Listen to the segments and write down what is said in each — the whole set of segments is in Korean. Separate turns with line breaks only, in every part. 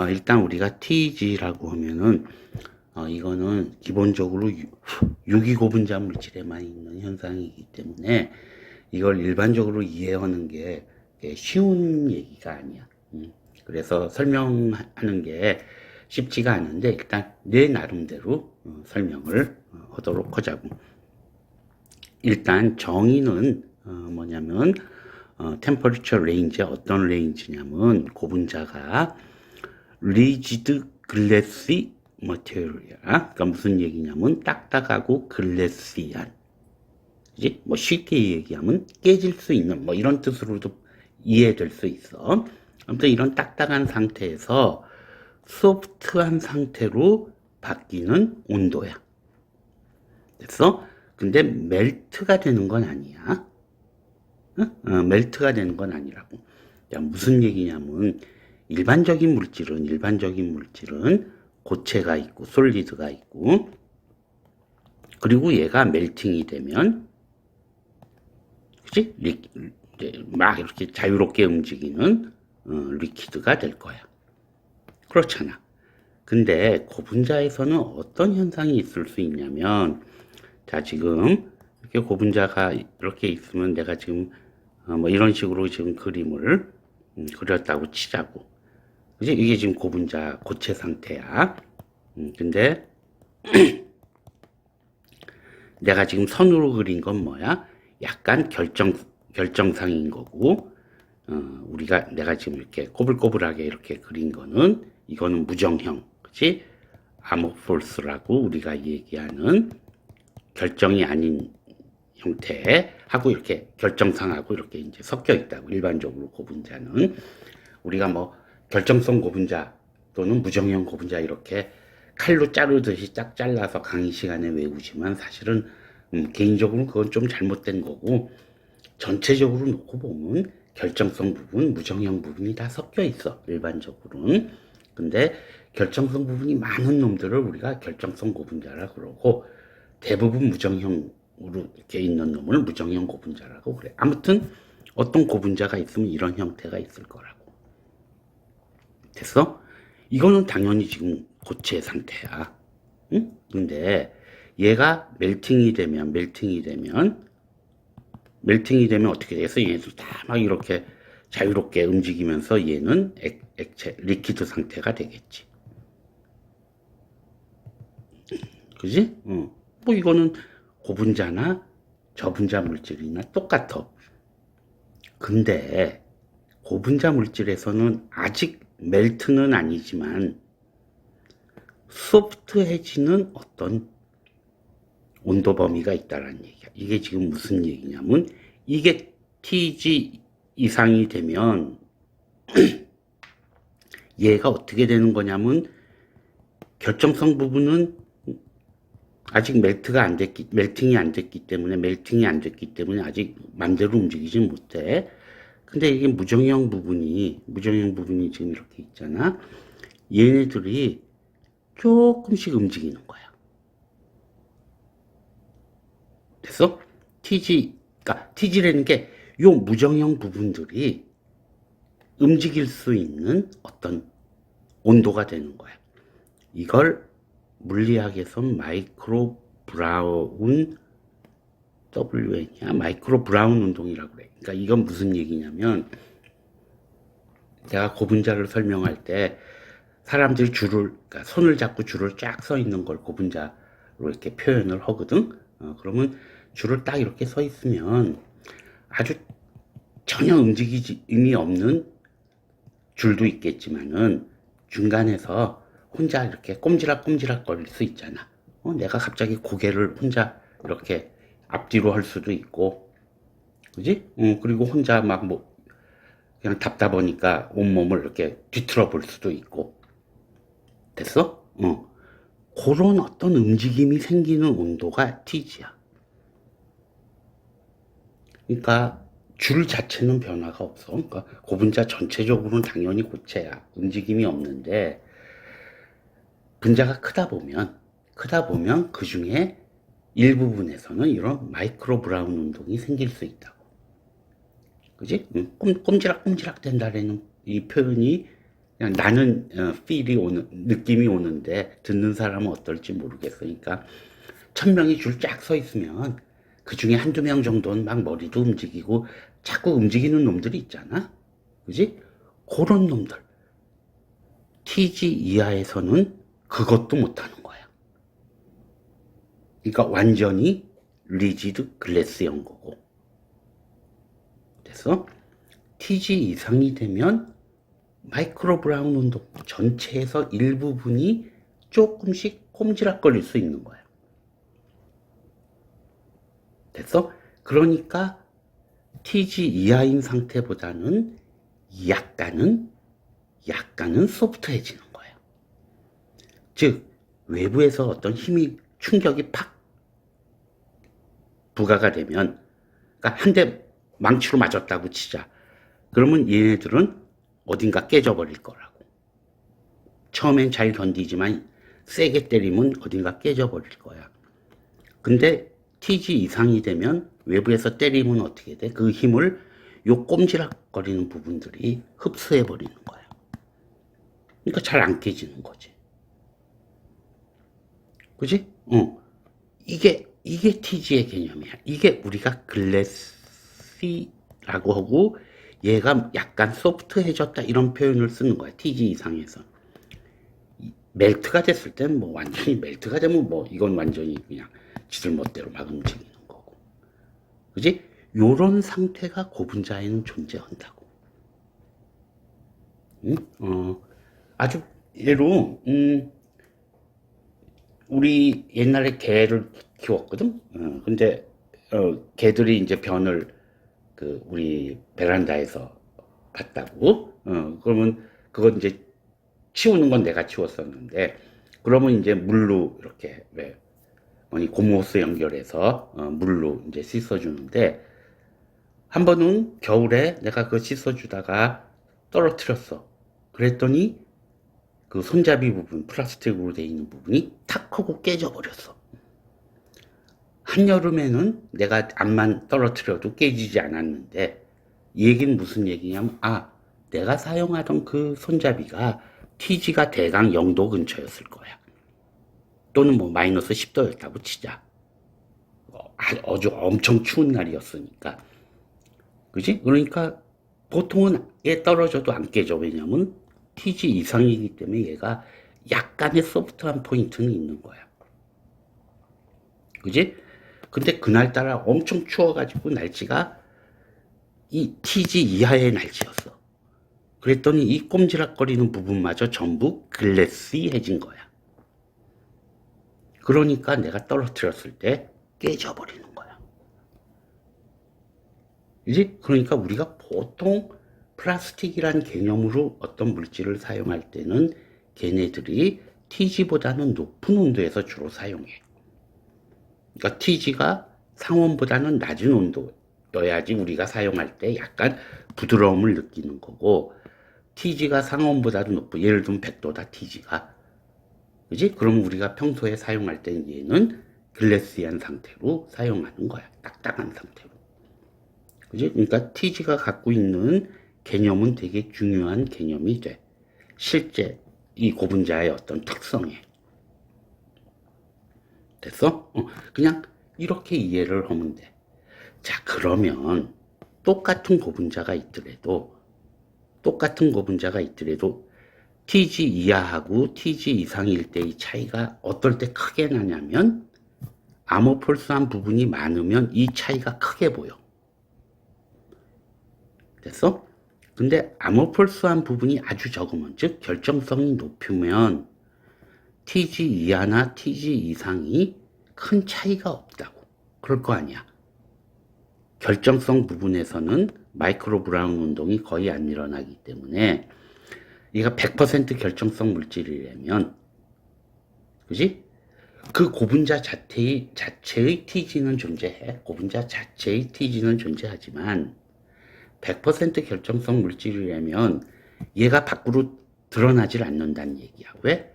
일단 우리가 TG라고 하면은 이거는 기본적으로 유기고분자 물질에만 있는 현상이기 때문에 이걸 일반적으로 이해하는 게 쉬운 얘기가 아니야. 그래서 설명하는 게 쉽지가 않은데 일단 내 나름대로 설명을 하도록 하자고. 일단 정의는 뭐냐면 temperature range 어떤 레인지냐면 고분자가 rigid glassy material이야. 그러니까 무슨 얘기냐면 딱딱하고 글래시한, 그지? 뭐 쉽게 얘기하면 깨질 수 있는 뭐 이런 뜻으로도 이해될 수 있어. 아무튼 이런 딱딱한 상태에서 소프트한 상태로 바뀌는 온도야. 됐어? 근데 멜트가 되는 건 아니야. 멜트가 되는 건 아니라고. 야, 무슨 얘기냐면 일반적인 물질은 고체가 있고 솔리드가 있고, 그리고 얘가 멜팅이 되면, 그치? 막 이렇게 자유롭게 움직이는 리퀴드가 될 거야. 그렇잖아. 근데 고분자에서는 어떤 현상이 있을 수 있냐면, 자, 지금 이렇게 고분자가 이렇게 있으면 내가 지금 뭐 이런 식으로 지금 그림을 그렸다고 치자고. 그지? 이게 지금 고분자 고체 상태야. 근데 내가 지금 선으로 그린 건 뭐야? 약간 결정상인 거고, 내가 지금 이렇게 꼬불꼬불하게 이렇게 그린 거는, 이거는 무정형, 그치? 아모폴스라고 우리가 얘기하는 결정이 아닌 형태하고 이렇게 결정상하고 이렇게 이제 섞여 있다고. 일반적으로 고분자는 우리가 뭐 결정성 고분자 또는 무정형 고분자 이렇게 칼로 자르듯이 쫙 잘라서 강의 시간에 외우지만 사실은 개인적으로는 그건 좀 잘못된 거고, 전체적으로 놓고 보면 결정성 부분, 무정형 부분이 다 섞여 있어, 일반적으로는. 근데 결정성 부분이 많은 놈들을 우리가 결정성 고분자라 그러고, 대부분 무정형으로 이렇게 있는 놈을 무정형 고분자라고 그래. 아무튼 어떤 고분자가 있으면 이런 형태가 있을 거라고. 됐어? 이거는 당연히 지금 고체 상태야. 응? 근데 얘가 멜팅이 되면 어떻게 돼서 얘도 다 막 이렇게 자유롭게 움직이면서 얘는 액체, 리퀴드 상태가 되겠지. 그지? 뭐 이거는 고분자나 저분자 물질이나 똑같아. 근데 고분자 물질에서는 아직 멜트는 아니지만 소프트해지는 어떤 온도 범위가 있다는 얘기야. 이게 지금 무슨 얘기냐면, 이게 TG 이상이 되면 얘가 어떻게 되는 거냐면, 결정성 부분은 아직 멜팅이 안 됐기 때문에 아직 맘대로 움직이지 못해. 근데 이게 무정형 부분이 지금 이렇게 있잖아. 얘네들이 조금씩 움직이는 거야. 됐어? 그러니까 TG라는 게 요 무정형 부분들이 움직일 수 있는 어떤 온도가 되는 거야. 이걸 물리학에서 마이크로 브라운 WN이야. 마이크로 브라운 운동이라고 그래. 그러니까 이건 무슨 얘기냐면, 내가 고분자를 설명할 때 사람들이 그러니까 손을 잡고 줄을 쫙 서 있는 걸 고분자로 이렇게 표현을 하거든. 그러면 줄을 딱 이렇게 서 있으면 아주 전혀 움직임이 없는 줄도 있겠지만은 중간에서 혼자 이렇게 꼼지락꼼지락 거릴 수 있잖아. 내가 갑자기 고개를 혼자 이렇게 앞뒤로 할 수도 있고, 그지? 그리고 혼자 막 뭐 그냥 답답하니까 온몸을 이렇게 뒤틀어 볼 수도 있고. 됐어? 그런 어떤 움직임이 생기는 온도가 Tg야. 그러니까 줄 자체는 변화가 없어. 그러니까 고분자 전체적으로는 당연히 고체야. 움직임이 없는데 분자가 크다 보면 그 중에 일부분에서는 이런 마이크로 브라운 운동이 생길 수 있다고. 그지? 꼼지락꼼지락 된다라는 이 표현이 그냥 나는 feel이 오는 느낌이 오는데 듣는 사람은 어떨지 모르겠으니까 1,000명이 줄 쫙 서 있으면 그 중에 한두 명 정도는 막 머리도 움직이고 자꾸 움직이는 놈들이 있잖아. 그지? 그런 놈들. TG 이하에서는 그것도 못하는 거야. 그러니까 완전히 리지드 글래스형 거고. 그래서 TG 이상이 되면 마이크로 브라운 운동 전체에서 일부분이 조금씩 꼼지락거릴 수 있는 거야. 됐어? 그러니까 TG 이하인 상태보다는 약간은 소프트해지는 거야. 즉, 외부에서 어떤 힘이, 충격이 팍 부과가 되면, 그러니까 한 대 망치로 맞았다고 치자. 그러면 얘네들은 어딘가 깨져버릴 거라고. 처음엔 잘 견디지만 세게 때리면 어딘가 깨져버릴 거야. 근데 TG 이상이 되면 외부에서 때리면 어떻게 돼? 그 힘을 요 꼼지락거리는 부분들이 흡수해버리는 거야. 그러니까 잘 안 깨지는 거지. 그지? 이게 TG의 개념이야. 이게 우리가 글래시라고 하고 얘가 약간 소프트해졌다 이런 표현을 쓰는 거야. TG 이상에서. 멜트가 됐을 땐 뭐 완전히 멜트가 되면 뭐 이건 완전히 그냥 지들 멋대로 막 움직이는 거고. 그지? 요런 상태가 고분자에는 존재한다고. 응? 아주 예로, 우리 옛날에 개를 키웠거든? 근데, 개들이 이제 변을 우리 베란다에서 봤다고? 그러면 그건 이제 치우는 건 내가 치웠었는데, 그러면 이제 물로 이렇게, 왜, 고무호스 연결해서, 물로 이제 씻어주는데, 한 번은 겨울에 내가 그거 씻어주다가 떨어뜨렸어. 그랬더니 그 손잡이 부분, 플라스틱으로 되어 있는 부분이 탁 하고 깨져버렸어. 한여름에는 내가 암만 떨어뜨려도 깨지지 않았는데, 이 얘기는 무슨 얘기냐면, 내가 사용하던 그 손잡이가 TG가 대강 0도 근처였을 거야. 또는 뭐 마이너스 10도였다고 치자. 아주 엄청 추운 날이었으니까. 그지? 그러니까 보통은 얘 떨어져도 안 깨져. 왜냐면 TG 이상이기 때문에 얘가 약간의 소프트한 포인트는 있는 거야. 그지? 근데 그날따라 엄청 추워가지고 날씨가 이 TG 이하의 날씨였어. 그랬더니 이 꼼지락거리는 부분마저 전부 글래시해진 거야. 그러니까 내가 떨어뜨렸을 때 깨져버리는 거야. 이제 그러니까 우리가 보통 플라스틱이란 개념으로 어떤 물질을 사용할 때는 걔네들이 TG보다는 높은 온도에서 주로 사용해. 그러니까 TG가 상온보다는 낮은 온도여야지 우리가 사용할 때 약간 부드러움을 느끼는 거고, TG가 상온보다도 높고, 예를 들면 100도다 TG가. 그지? 그럼 우리가 평소에 사용할 때는 얘는 글래시한 상태로 사용하는 거야. 딱딱한 상태로. 그지? 그러니까 TG가 갖고 있는 개념은 되게 중요한 개념이 돼. 실제 이 고분자의 어떤 특성에. 됐어? 그냥 이렇게 이해를 하면 돼. 자, 그러면 똑같은 고분자가 있더라도 TG 이하하고 TG 이상일 때의 차이가 어떨 때 크게 나냐면, 아모폴스한 부분이 많으면 이 차이가 크게 보여. 됐어? 근데 아모폴스한 부분이 아주 적으면, 즉 결정성이 높으면 TG 이하나 TG 이상이 큰 차이가 없다고. 그럴 거 아니야. 결정성 부분에서는 마이크로 브라운 운동이 거의 안 일어나기 때문에 얘가 100% 결정성 물질이라면, 그지? 그 고분자 자체의 TG는 존재해. 고분자 자체의 TG는 존재하지만 100% 결정성 물질이라면 얘가 밖으로 드러나질 않는다는 얘기야. 왜?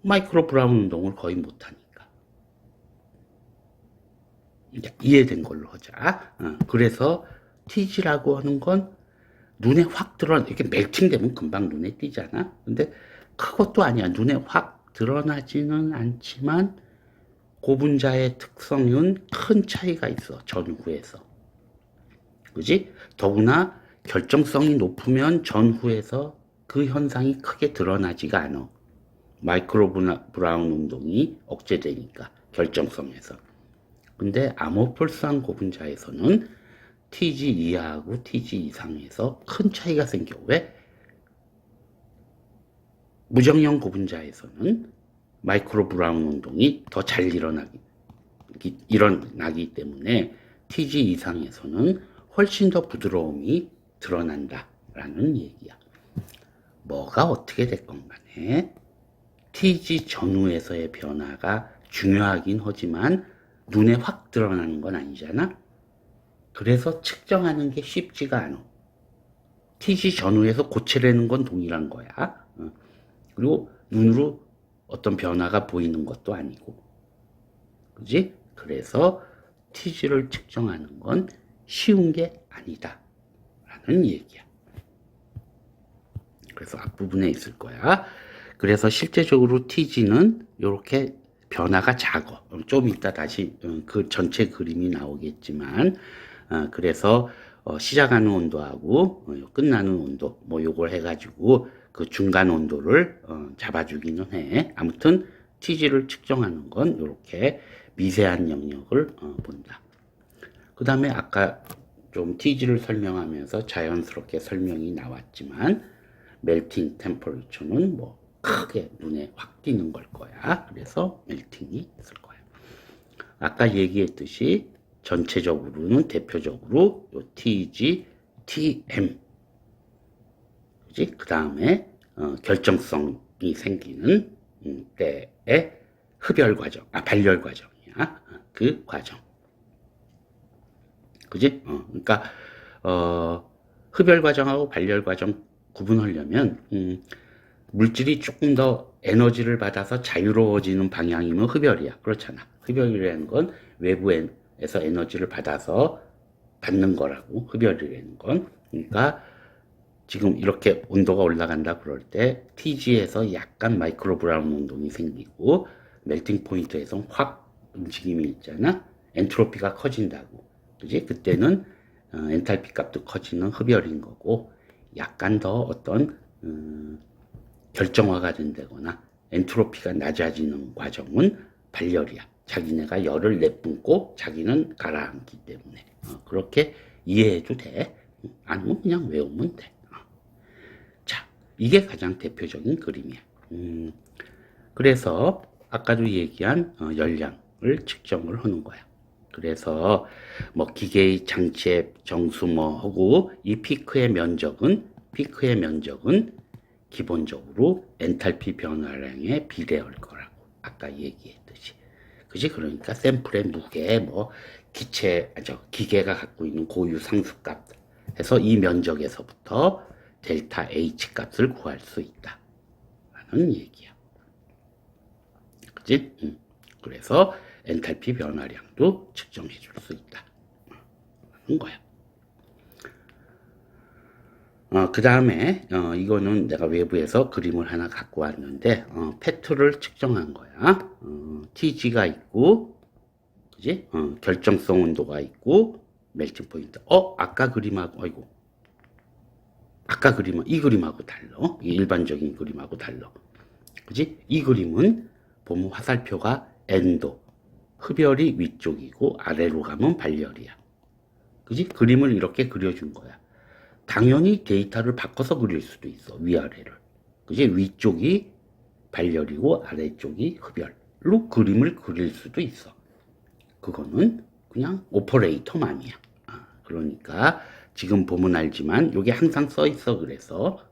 마이크로 브라운 운동을 거의 못하니까. 이해된 걸로 하자. 그래서 TG라고 하는 건 눈에 확 이렇게 멜팅되면 금방 눈에 띄잖아. 근데 그것도 아니야. 눈에 확 드러나지는 않지만 고분자의 특성은 큰 차이가 있어. 전후에서. 그지? 더구나 결정성이 높으면 전후에서 그 현상이 크게 드러나지가 않아. 마이크로 브라운 운동이 억제되니까 결정성에서. 근데 아모폴스한 고분자에서는 TG 이하하고 TG 이상에서 큰 차이가 생겨. 왜? 무정형 고분자에서는 마이크로 브라운 운동이 더 잘 일어나기 때문에 TG 이상에서는 훨씬 더 부드러움이 드러난다라는 얘기야. 뭐가 어떻게 됐건 간에 TG 전후에서의 변화가 중요하긴 하지만 눈에 확 드러나는 건 아니잖아. 그래서 측정하는 게 쉽지가 않아. TG 전후에서 고체라는 건 동일한 거야. 그리고 눈으로 어떤 변화가 보이는 것도 아니고. 그지? 그래서 TG를 측정하는 건 쉬운 게 아니다. 라는 얘기야. 그래서 앞부분에 있을 거야. 그래서 실제적으로 TG는 이렇게 변화가 작아. 좀 이따 다시 그 전체 그림이 나오겠지만, 그래서 시작하는 온도하고 끝나는 온도, 뭐 요걸 해가지고 그 중간 온도를 잡아주기는 해. 아무튼 TG를 측정하는 건 이렇게 미세한 영역을 본다. 그 다음에 아까 좀 TG를 설명하면서 자연스럽게 설명이 나왔지만 멜팅 템퍼리처는 뭐 크게 눈에 확 띄는 걸 거야. 그래서 멜팅이 있을 거야. 아까 얘기했듯이 전체적으로는 대표적으로 요 TG, TM, 그지? 그 다음에 결정성이 생기는 때의 흡열 과정, 발열 과정이야. 그 과정. 그지? 그러니까 흡열 과정하고 발열 과정 구분하려면 물질이 조금 더 에너지를 받아서 자유로워지는 방향이면 흡열이야. 그렇잖아. 흡열이라는 건 외부에서 에너지를 받아서 받는 거라고. 흡열이라는 건. 그러니까 지금 이렇게 온도가 올라간다 그럴 때 TG에서 약간 마이크로 브라운 운동이 생기고 멜팅 포인트에서 확 움직임이 있잖아. 엔트로피가 커진다고. 그지? 그때는 엔탈피 값도 커지는 흡열인 거고 약간 더 어떤 결정화가 된다거나 엔트로피가 낮아지는 과정은 발열이야. 자기네가 열을 내뿜고 자기는 가라앉기 때문에 그렇게 이해해도 돼. 아니면 그냥 외우면 돼. 자, 이게 가장 대표적인 그림이야. 그래서 아까도 얘기한 열량을 측정을 하는 거야. 그래서 뭐 기계의 장치의 정수 뭐 하고 이 피크의 면적은 기본적으로 엔탈피 변화량에 비례할 거라고 아까 얘기했듯이. 그지? 그러니까 샘플의 무게 뭐 기계가 갖고 있는 고유 상수값 해서 이 면적에서부터 델타 H 값을 구할 수 있다 라는 얘기야. 그지? 그래서 엔탈피 변화량도 측정해 줄 수 있다 하는 거야. 그 다음에 이거는 내가 외부에서 그림을 하나 갖고 왔는데 페트를 측정한 거야. TG가 있고 그지? 결정성 온도가 있고 멜팅 포인트. 아까 그림하고 이 그림하고 달라. 이 일반적인 그림하고 달라. 그지? 이 그림은 보면 화살표가 N도, 흡열이 위쪽이고 아래로 가면 발열이야. 그지? 그림을 이렇게 그려준 거야. 당연히 데이터를 바꿔서 그릴 수도 있어. 위아래를. 그지? 위쪽이 발열이고 아래쪽이 흡열로 그림을 그릴 수도 있어. 그거는 그냥 오퍼레이터만이야. 그러니까 지금 보면 알지만 이게 항상 써 있어. 그래서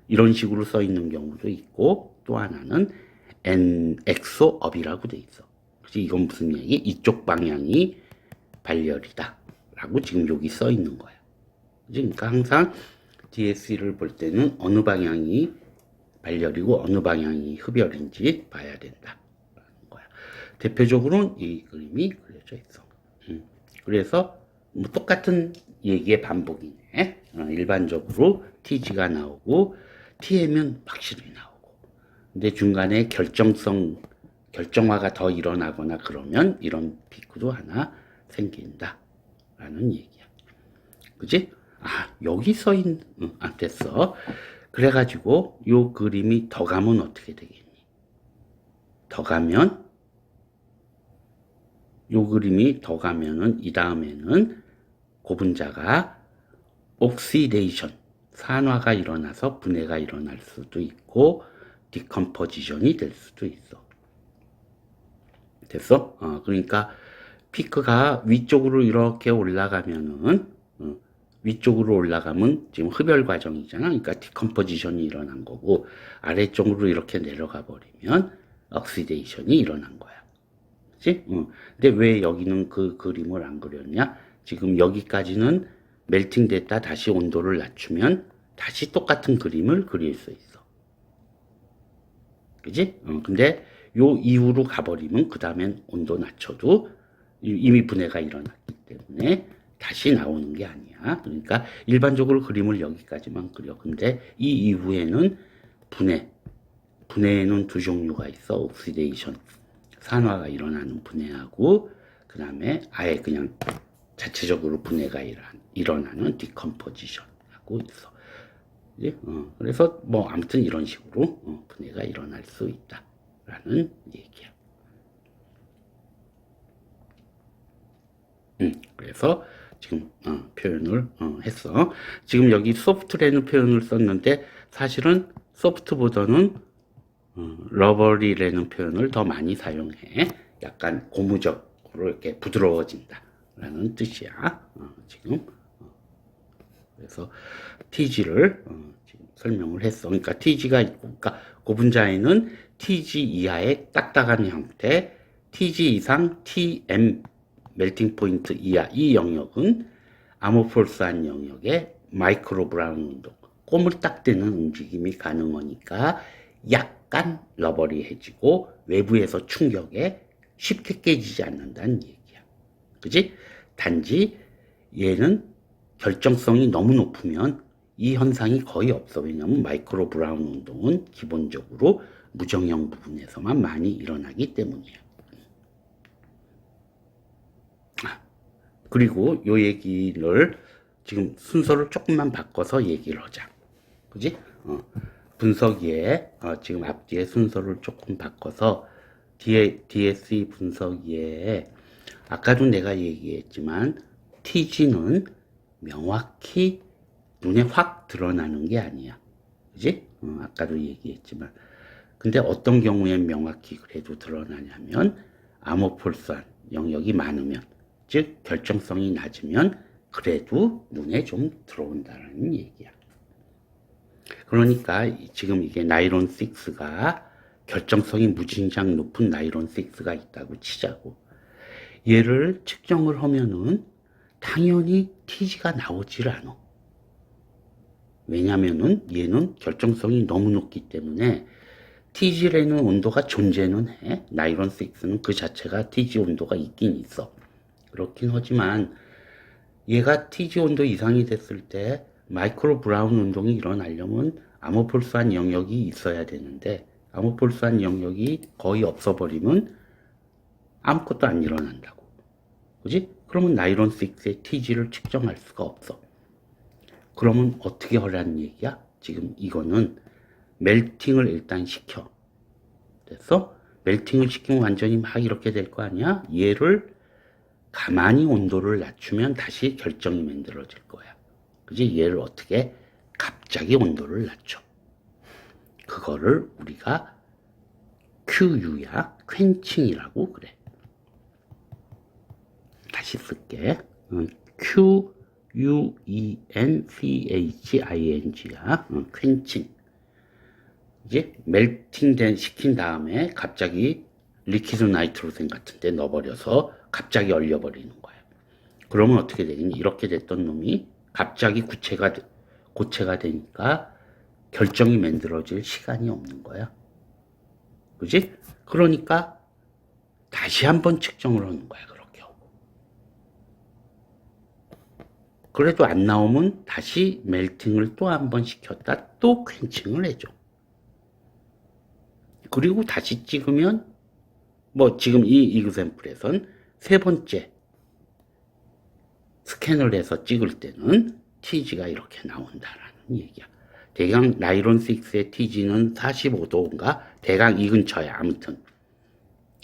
이런 식으로 써 있는 경우도 있고 또 하나는 NXO 업이라고 돼 있어. 그치? 이건 무슨 얘기? 이쪽 방향이 발열이다 라고 지금 여기 써 있는 거야. 그러니까 항상 DSE를 볼 때는 어느 방향이 발열이고 어느 방향이 흡열인지 봐야 된다 라는 거야. 대표적으로는 이 그림이 그려져 있어. 그래서 뭐 똑같은 얘기의 반복이네요. 일반적으로 TG가 나오고 TM은 확실히 나오고. 근데 중간에 결정화가 더 일어나거나 그러면 이런 피크도 하나 생긴다. 라는 얘기야. 그지? 여기 됐어. 그래가지고 요 그림이 더 가면 어떻게 되겠니? 더 가면 요 그림이 더 가면은 이 다음에는 고분자가 옥시데이션, 산화가 일어나서 분해가 일어날 수도 있고 디컴포지션이 될 수도 있어. 됐어? 그러니까 피크가 위쪽으로 이렇게 올라가면은 위쪽으로 올라가면 지금 흡열 과정이잖아. 그러니까 디컴포지션이 일어난 거고 아래쪽으로 이렇게 내려가 버리면 옥시데이션이 일어난 거야. 그치? 근데 왜 여기는 그 그림을 안 그렸냐? 지금 여기까지는 멜팅 됐다 다시 온도를 낮추면 다시 똑같은 그림을 그릴 수 있어. 그지? 근데 요 이후로 가버리면 그 다음엔 온도 낮춰도 이미 분해가 일어났기 때문에 다시 나오는 게 아니야. 그러니까 일반적으로 그림을 여기까지만 그려. 근데 이 이후에는 분해에는 두 종류가 있어. 옥시데이션, 산화가 일어나는 분해하고 그 다음에 아예 그냥 자체적으로 분해가 일어나는 디컴포지션 하고 있어. 그래서 뭐 아무튼 이런 식으로 분해가 일어날 수 있다라는 얘기야. 그래서 지금 표현을 했어. 지금 여기 소프트라는 표현을 썼는데 사실은 소프트보다는 러버리라는 표현을 더 많이 사용해. 약간 고무적으로 이렇게 부드러워진다라는 뜻이야. 지금 그래서 TG를 지금 설명을 했어. 그러니까 TG가 있고, 그러니까 고분자에는 TG 이하의 딱딱한 형태, TG 이상 TM 멜팅 포인트 이하 이 영역은 아모폴스한 영역의 마이크로 브라운 운동, 꼬물딱대는 움직임이 가능하니까 약간 러버리해지고 외부에서 충격에 쉽게 깨지지 않는다는 얘기야. 그지? 단지 얘는 결정성이 너무 높으면 이 현상이 거의 없어. 왜냐하면 마이크로 브라운 운동은 기본적으로 무정형 부분에서만 많이 일어나기 때문이야. 그리고 요 얘기를 지금 순서를 조금만 바꿔서 얘기를 하자. 그지? 분석위에 지금 앞뒤에 순서를 조금 바꿔서 DSE 분석위에 아까도 내가 얘기했지만 TG는 명확히 눈에 확 드러나는 게 아니야. 그지? 아까도 얘기했지만. 근데 어떤 경우엔 명확히 그래도 드러나냐면 아모폴스한 영역이 많으면, 즉 결정성이 낮으면 그래도 눈에 좀 들어온다는 얘기야. 그러니까 지금 이게 나일론 6가 결정성이 무진장 높은 나일론 6가 있다고 치자고. 얘를 측정을 하면은 당연히 TG가 나오질 않아. 왜냐면은 얘는 결정성이 너무 높기 때문에 TG라는 온도가 존재는 해. 나일론 6는 그 자체가 TG 온도가 있긴 있어. 그렇긴 하지만 얘가 TG 온도 이상이 됐을 때 마이크로 브라운 운동이 일어나려면 아모폴스한 영역이 있어야 되는데 아모폴스한 영역이 거의 없어버리면 아무것도 안 일어난다고. 그지? 그러면 나일론 6의 TG를 측정할 수가 없어. 그러면 어떻게 하라는 얘기야? 지금 이거는 멜팅을 일단 시켜. 됐어? 멜팅을 시키면 완전히 막 이렇게 될 거 아니야? 얘를 가만히 온도를 낮추면 다시 결정이 만들어질 거야. 그지? 얘를 어떻게 갑자기 온도를 낮춰. 그거를 우리가 QU야. 퀸칭이라고 그래. 다시 쓸게. QUENCHING야. 퀸칭. 이제 멜팅 시킨 다음에 갑자기 리퀴드 나이트로젠 같은 데 넣어버려서 갑자기 얼려버리는 거야. 그러면 어떻게 되겠니? 이렇게 됐던 놈이 갑자기 고체가 되니까 결정이 만들어질 시간이 없는 거야. 그지? 그러니까 다시 한번 측정을 하는 거야. 그렇게 하고. 그래도 안 나오면 다시 멜팅을 또 한 번 시켰다 또 퀸칭을 해줘. 그리고 다시 찍으면 뭐 지금 이 이그샘플에선 세 번째 스캔을 해서 찍을 때는 TG가 이렇게 나온다라는 얘기야. 대강 나이론 6의 TG는 45도인가? 대강 이 근처야. 아무튼.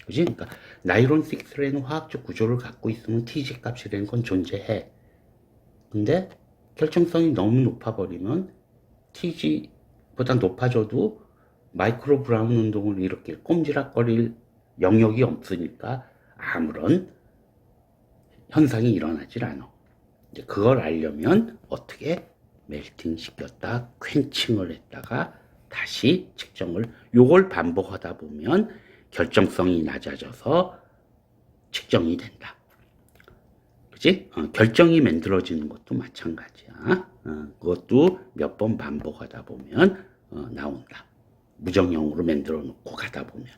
그지? 그러니까 나이론 6라는 화학적 구조를 갖고 있으면 TG 값이라는 건 존재해. 근데 결정성이 너무 높아버리면 TG보다 높아져도 마이크로 브라운 운동을 이렇게 꼼지락거릴 영역이 없으니까 아무런 현상이 일어나질 않아. 이제 그걸 알려면 어떻게 멜팅 시켰다 퀸칭을 했다가 다시 측정을 요걸 반복하다 보면 결정성이 낮아져서 측정이 된다. 그치? 결정이 만들어지는 것도 마찬가지야. 그것도 몇 번 반복하다 보면 나온다. 무정형으로 만들어 놓고 가다 보면.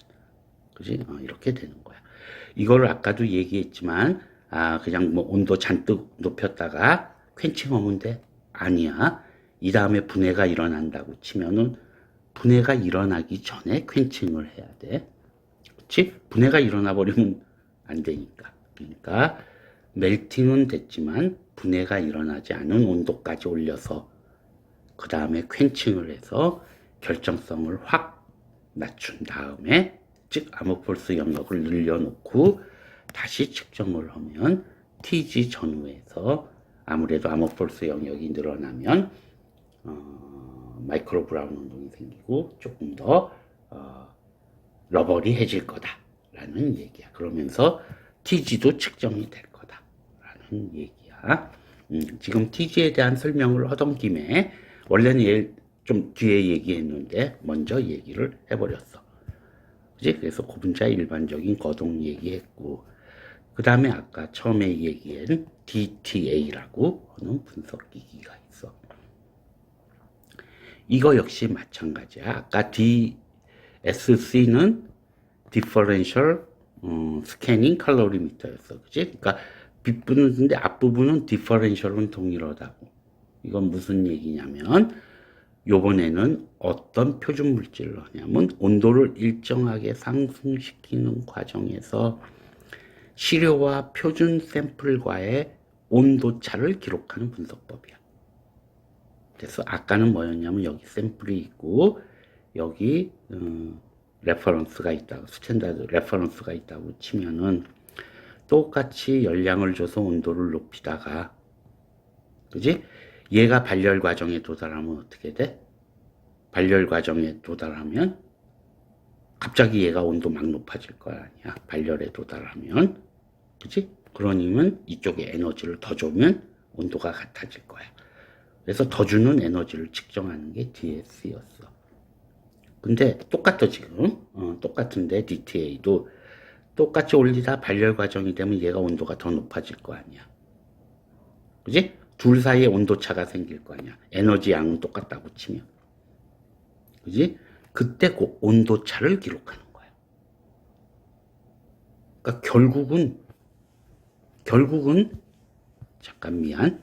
그치? 이렇게 되는 거야. 이걸 아까도 얘기했지만 그냥 뭐 온도 잔뜩 높였다가 퀸칭하면 돼? 아니야. 이 다음에 분해가 일어난다고 치면은 분해가 일어나기 전에 퀸칭을 해야 돼. 그치? 분해가 일어나 버리면 안 되니까. 그러니까 멜팅은 됐지만 분해가 일어나지 않은 온도까지 올려서 그 다음에 퀸칭을 해서 결정성을 확 낮춘 다음에 즉 아모폴스 영역을 늘려놓고 다시 측정을 하면 TG 전후에서 아무래도 아모폴스 영역이 늘어나면 마이크로 브라운 운동이 생기고 조금 더 러버리해질 거다라는 얘기야. 그러면서 TG도 측정이 될 거다라는 얘기야. 지금 TG에 대한 설명을 하던 김에 원래는 좀 뒤에 얘기했는데 먼저 얘기를 해버렸어. 그치? 그래서 고분자 일반적인 거동 얘기했고 그 다음에 아까 처음에 얘기한 DTA라고 하는 분석기기가 있어. 이거 역시 마찬가지야. 아까 DSC는 Differential Scanning Calorimeter였어. 그치? 그러니까 뒷부분인데 앞부분은 Differential은 동일하다고. 이건 무슨 얘기냐면 요번에는 어떤 표준 물질을 하냐면 온도를 일정하게 상승시키는 과정에서 시료와 표준 샘플과의 온도차를 기록하는 분석법이야. 그래서 아까는 뭐였냐면 여기 샘플이 있고 여기 레퍼런스가 있다고 스탠다드 레퍼런스가 있다고 치면은 똑같이 열량을 줘서 온도를 높이다가 그지? 얘가 발열 과정에 도달하면 어떻게 돼? 발열 과정에 도달하면 갑자기 얘가 온도 막 높아질 거 아니야. 발열에 도달하면. 그치? 그러니면 이쪽에 에너지를 더 주면 온도가 같아질 거야. 그래서 더 주는 에너지를 측정하는 게 DS였어. 근데 똑같아 지금. 똑같은데 DTA도 똑같이 올리다 발열 과정이 되면 얘가 온도가 더 높아질 거 아니야. 그치? 둘 사이에 온도차가 생길 거 아니야. 에너지 양은 똑같다고 치면. 그지? 그때 그 온도차를 기록하는 거야. 그러니까 결국은 잠깐 미안.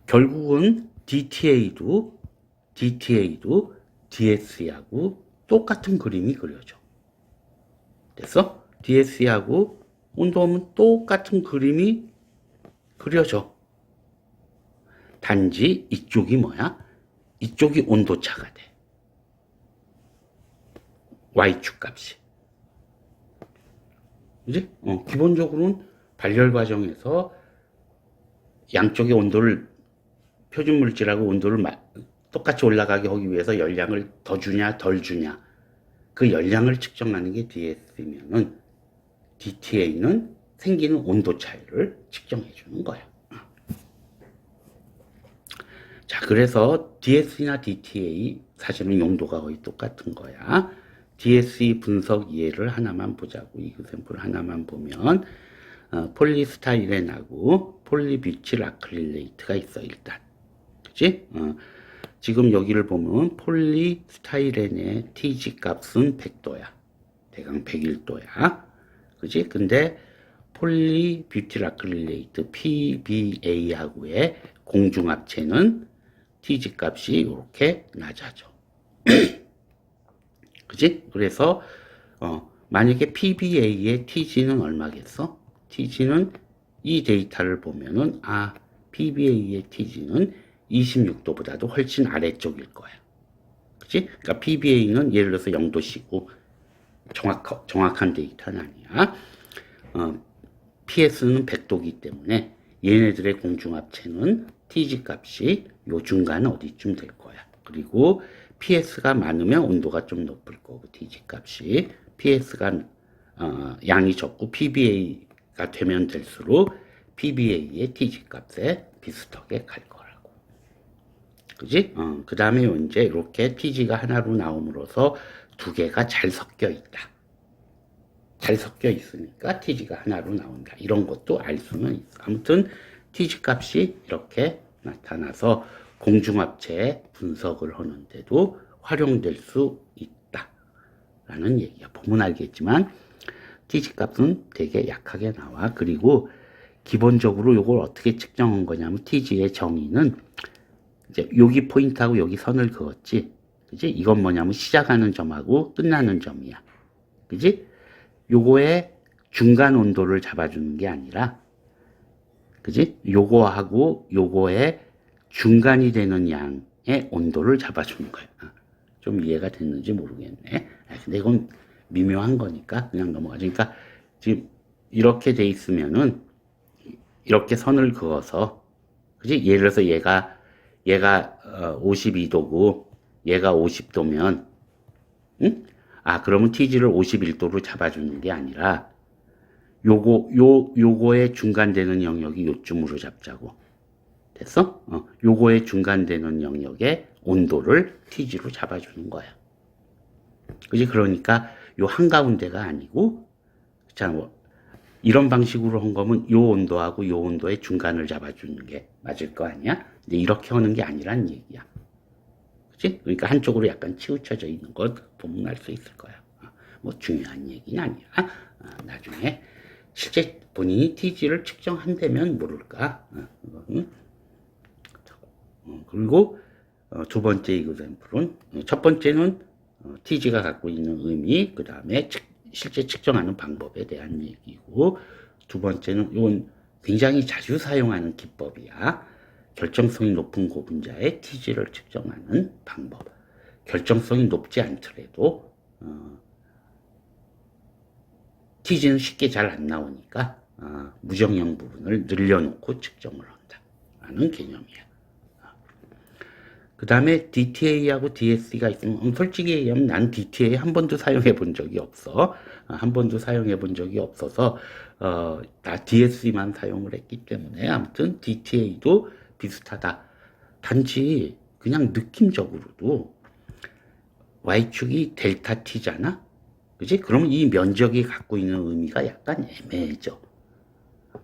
결국은 DTA도 DSE하고 똑같은 그림이 그려져. 됐어? DSE하고 온도하면 똑같은 그림이 그려져. 단지 이쪽이 뭐야? 이쪽이 온도차가 돼. Y축 값이. 그지? 기본적으로는 발열 과정에서 양쪽의 온도를 표준 물질하고 온도를 똑같이 올라가게 하기 위해서 열량을 더 주냐 덜 주냐 그 열량을 측정하는 게 DS면은 DTA는 생기는 온도 차이를 측정해 주는 거야. 자, 그래서 DS나 DTA 사실은 용도가 거의 똑같은 거야. DSE 분석 예를 하나만 보자고. 이그샘플 하나만 보면 폴리스타이렌하고 폴리뷰틸 아크릴레이트가 있어 일단. 그치? 지금 여기를 보면 폴리스타이렌의 TG 값은 100도야. 대강 101도야. 그치? 근데 폴리뷰틸아크릴레이트 PBA하고의 공중합체는 TG 값이 이렇게 낮아져. 그지? 그래서 만약에 PBA의 TG는 얼마겠어? TG는 이 데이터를 보면은 PBA의 TG는 26도보다도 훨씬 아래쪽일 거야. 그치? 그러니까 PBA는 예를 들어서 0도씨고 정확한 데이터는 아니야. PS는 100도기 때문에 얘네들의 공중합체는 TG 값이 요 중간 어디쯤 될 거야. 그리고 PS가 많으면 온도가 좀 높을 거고 TG 값이 PS가 양이 적고 PBA가 되면 될수록 PBA의 TG 값에 비슷하게 갈 거라고. 그지? 그 다음에 이제 이렇게 TG가 하나로 나옴으로써 두 개가 잘 섞여 있다. 잘 섞여 있으니까 TG가 하나로 나온다. 이런 것도 알 수는 있어. 아무튼 TG 값이 이렇게 나타나서 공중합체 분석을 하는데도 활용될 수 있다. 라는 얘기야. 보면 알겠지만 TG 값은 되게 약하게 나와. 그리고 기본적으로 이걸 어떻게 측정한 거냐면 TG의 정의는 이제 여기 포인트하고 여기 선을 그었지. 그지? 이건 뭐냐면 시작하는 점하고 끝나는 점이야. 그지? 요거의 중간 온도를 잡아주는 게 아니라, 그지? 요거하고 요거의 중간이 되는 양의 온도를 잡아주는 거야. 좀 이해가 됐는지 모르겠네. 근데 이건 미묘한 거니까 그냥 넘어가죠. 그러니까 지금 이렇게 돼 있으면은 이렇게 선을 그어서, 그지? 예를 들어서 얘가 52도고 얘가 50도면, 응? 그러면 TG를 51도로 잡아주는 게 아니라 요거의 중간되는 영역이 요쯤으로 잡자고. 됐어? 요거의 중간되는 영역의 온도를 TG로 잡아주는 거야. 그지? 그러니까 요 한가운데가 아니고, 자, 이런 방식으로 한 거면 요 온도하고 요 온도의 중간을 잡아주는 게 맞을 거 아니야? 근데 이렇게 하는 게 아니란 얘기야. 그치? 그러니까 한쪽으로 약간 치우쳐져 있는 것 보면 알 수 있을 거야. 뭐 중요한 얘기는 아니야. 나중에 실제 본인이 TG를 측정한다면 모를까. 그리고 두 번째 이그샘플은, 첫 번째는 TG가 갖고 있는 의미, 그 다음에 실제 측정하는 방법에 대한 얘기고, 두 번째는 이건 굉장히 자주 사용하는 기법이야. 결정성이 높은 고분자의 TG를 측정하는 방법. 결정성이 높지 않더라도 TG는 쉽게 잘 안 나오니까 무정형 부분을 늘려놓고 측정을 한다 라는 개념이야. 그 다음에 DTA하고 DSC가 있으면, 솔직히 얘기하면 난 DTA 한 번도 사용해 본 적이 없어. 한 번도 사용해 본 적이 없어서 다 DSC만 사용을 했기 때문에 아무튼 DTA도 비슷하다. 단지 그냥 느낌적으로도 Y축이 델타 T잖아? 그지? 그러면 이 면적이 갖고 있는 의미가 약간 애매해져.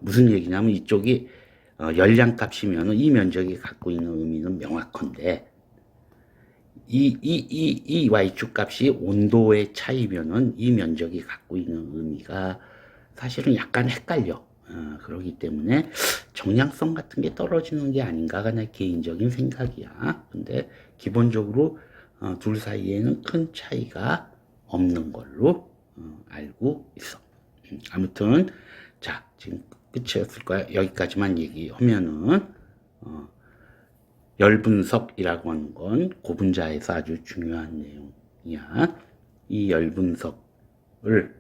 무슨 얘기냐면 이쪽이 열량 값이면 이 면적이 갖고 있는 의미는 명확한데, 이 Y축 값이 온도의 차이면은 이 면적이 갖고 있는 의미가 사실은 약간 헷갈려. 그렇기 때문에 정량성 같은 게 떨어지는 게 아닌가가 내 개인적인 생각이야. 근데 기본적으로 둘 사이에는 큰 차이가 없는 걸로 알고 있어. 아무튼 자, 지금 끝이었을 거야. 여기까지만 얘기하면은 열 분석이라고 하는 건 고분자에서 아주 중요한 내용이야. 이 열 분석을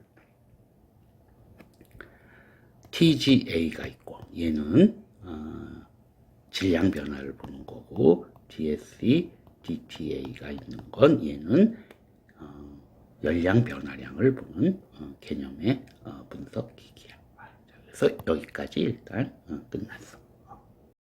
TGA가 있고, 얘는 질량 변화를 보는 거고, DSC, DTA가 있는 건 얘는 열량 변화량을 보는 개념의 분석 기기야. 그래서 여기까지 일단 끝났어.